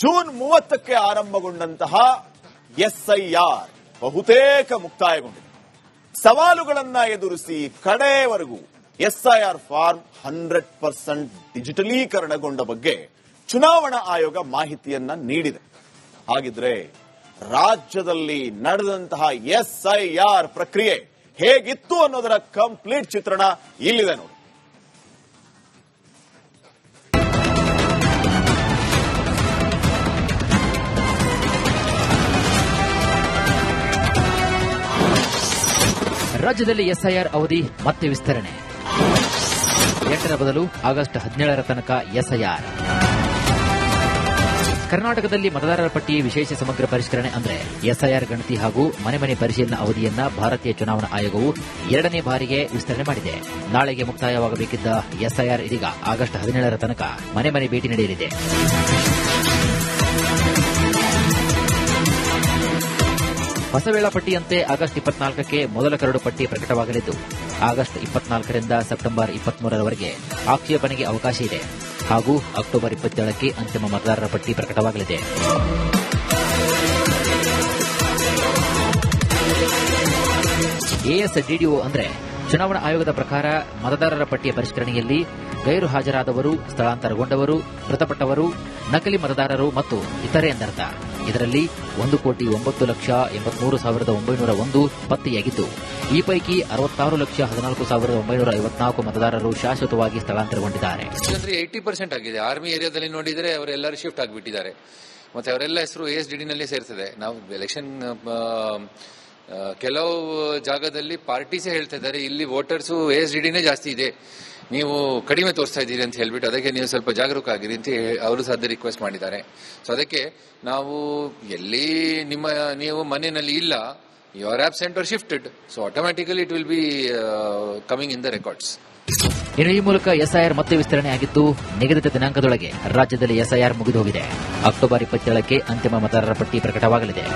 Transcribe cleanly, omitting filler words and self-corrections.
June 30ಕ್ಕೆ ಆರಂಭಗೊಂಡಂತಹ SIR ಬಹುತೇಕ ಮುಕ್ತಾಯಗೊಂಡಿದೆ. ಸವಾಲುಗಳನ್ನ ಎದುರಿಸಿ ಕಡೆಯವರೆಗೂ SIR form 100% ಡಿಜಿಟಲೀಕರಣಗೊಂಡ ಬಗ್ಗೆ ಚುನಾವಣಾ ಆಯೋಗ ಮಾಹಿತಿಯನ್ನ ನೀಡಿದೆ. ಹಾಗಿದ್ರೆ ರಾಜ್ಯದಲ್ಲಿ ನಡೆದಂತಹ ಎಸ್ಐಆರ್ ಪ್ರಕ್ರಿಯೆ ಹೇಗಿತ್ತು ಅನ್ನೋದರ ಕಂಪ್ಲೀಟ್ ಚಿತ್ರಣ ಇಲ್ಲಿದೆ ನೋಡಿ. ರಾಜ್ಯದಲ್ಲಿ ಎಸ್ಐಆರ್ ಅವಧಿ ಮತ್ತೆ ವಿಸ್ತರಣೆ. 8ರ ಬದಲು ಆಗಸ್ಟ್ 17ರ ತನಕ ಎಸ್ಐಆರ್. ಕರ್ನಾಟಕದಲ್ಲಿ ಮತದಾರರ ಪಟ್ಟಿ ವಿಶೇಷ ಸಮಗ್ರ ಪರಿಷ್ಕರಣೆ ಅಂದರೆ ಎಸ್ಐಆರ್ ಗಣತಿ ಹಾಗೂ ಮನೆ ಪರಿಶೀಲನಾ ಅವಧಿಯನ್ನ ಭಾರತೀಯ ಚುನಾವಣಾ ಆಯೋಗವು 2ನೇ ಬಾರಿಗೆ ವಿಸ್ತರಣೆ ಮಾಡಿದೆ. ನಾಳೆಗೆ ಮುಕ್ತಾಯವಾಗಬೇಕಿದ್ದ ಎಸ್ಐಆರ್ ಇದೀಗ ಆಗಸ್ಟ್ 17ರ ತನಕ ಮನೆ ಭೇಟಿ ನಡೆಯಲಿದೆ. ಹೊಸ ವೇಳಾಪಟ್ಟಿಯಂತೆ ಆಗಸ್ಟ್ 24ಕ್ಕೆ ಮೊದಲ ಕರಡು ಪಟ್ಟಿ ಪ್ರಕಟವಾಗಲಿದ್ದು, ಆಗಸ್ಟ್ 24ರಿಂದ ಸೆಪ್ಟೆಂಬರ್ 23ರವರೆಗೆ ಆಕ್ಷೇಪಣೆಗೆ ಅವಕಾಶ ಇದೆ ಹಾಗೂ ಅಕ್ಟೋಬರ್ 27ಕ್ಕೆ ಅಂತಿಮ ಮತದಾರರ ಪಟ್ಟಿ ಪ್ರಕಟವಾಗಲಿದೆ. ಎಎಸ್ಡಿಡಿಒ ಅಂದರೆ ಚುನಾವಣಾ ಆಯೋಗದ ಪ್ರಕಾರ ಮತದಾರರ ಪಟ್ಟಿಯ ಪರಿಷ್ಕರಣೆಯಲ್ಲಿ ಗೈರು ಹಾಜರಾದವರು, ಸ್ಥಳಾಂತರಗೊಂಡವರು, ಮೃತಪಟ್ಟವರು, ನಕಲಿ ಮತದಾರರು ಮತ್ತು ಇತರೆ ಎಂದರ್ಥ. ಇದರಲ್ಲಿ 1,09,83,901 ಪತ್ತೆಯಾಗಿದ್ದು, ಈ ಪೈಕಿ 66,14,954 ಮತದಾರರು ಶಾಶ್ವತವಾಗಿ ಸ್ಥಳಾಂತರಗೊಂಡಿದ್ದಾರೆ. 80% ಆಗಿದೆ. ಆರ್ಮಿ ಏರಿಯಾದಲ್ಲಿ ನೋಡಿದರೆ ಅವರೆಲ್ಲರೂ ಶಿಫ್ಟ್ ಆಗಿಬಿಟ್ಟಿದ್ದಾರೆ. ಮತ್ತೆ ಅವರೆಲ್ಲ ಹೆಸರು ಎಎಸ್ಡಿಡಿನಲ್ಲೇ ಸೇರ್ತದೆ. ನಾವು ಎಲೆಕ್ಷನ್ ಕೆಲವು ಜಾಗದಲ್ಲಿ ಪಾರ್ಟೀಸೇ ಹೇಳ್ತಾ ಇದ್ದಾರೆ, ಇಲ್ಲಿ ವೋಟರ್ಸು ಎಎಸ್ಡಿಡಿನೇ ಜಾಸ್ತಿ ಇದೆ, ನೀವು ಕಡಿಮೆ ತೋರಿಸ್ತಾ ಇದ್ದೀರಿ ಅಂತ ಹೇಳ್ಬಿಟ್ಟು, ಅದಕ್ಕೆ ನೀವು ಸ್ವಲ್ಪ ಜಾಗರೂಕ ಆಗಿರಿ ಅಂತ ಅವರು ಸಹ ರಿಕ್ವೆಸ್ಟ್ ಮಾಡಿದ್ದಾರೆ. ಸೊ ಅದಕ್ಕೆ ನಾವು ಎಲ್ಲಿ ನೀವು ಮನೆಯಲ್ಲಿ ಇಲ್ಲ, you are absent or shifted, so automatically it will be coming in the records. ಇನ್ನು ಈ ಮೂಲಕ ಎಸ್ಐಆರ್ ಮತ್ತೆ ವಿಸ್ತರಣೆ ಆಗಿದ್ದು, ನಿಗದಿತ ದಿನಾಂಕದೊಳಗೆ ರಾಜ್ಯದಲ್ಲಿ ಎಸ್ಐಆರ್ ಮುಗಿದು ಹೋಗಿದೆ. ಅಕ್ಟೋಬರ್ 27ಕ್ಕೆ ಅಂತಿಮ ಮತದಾರರ ಪಟ್ಟಿ ಪ್ರಕಟವಾಗಲಿದೆ.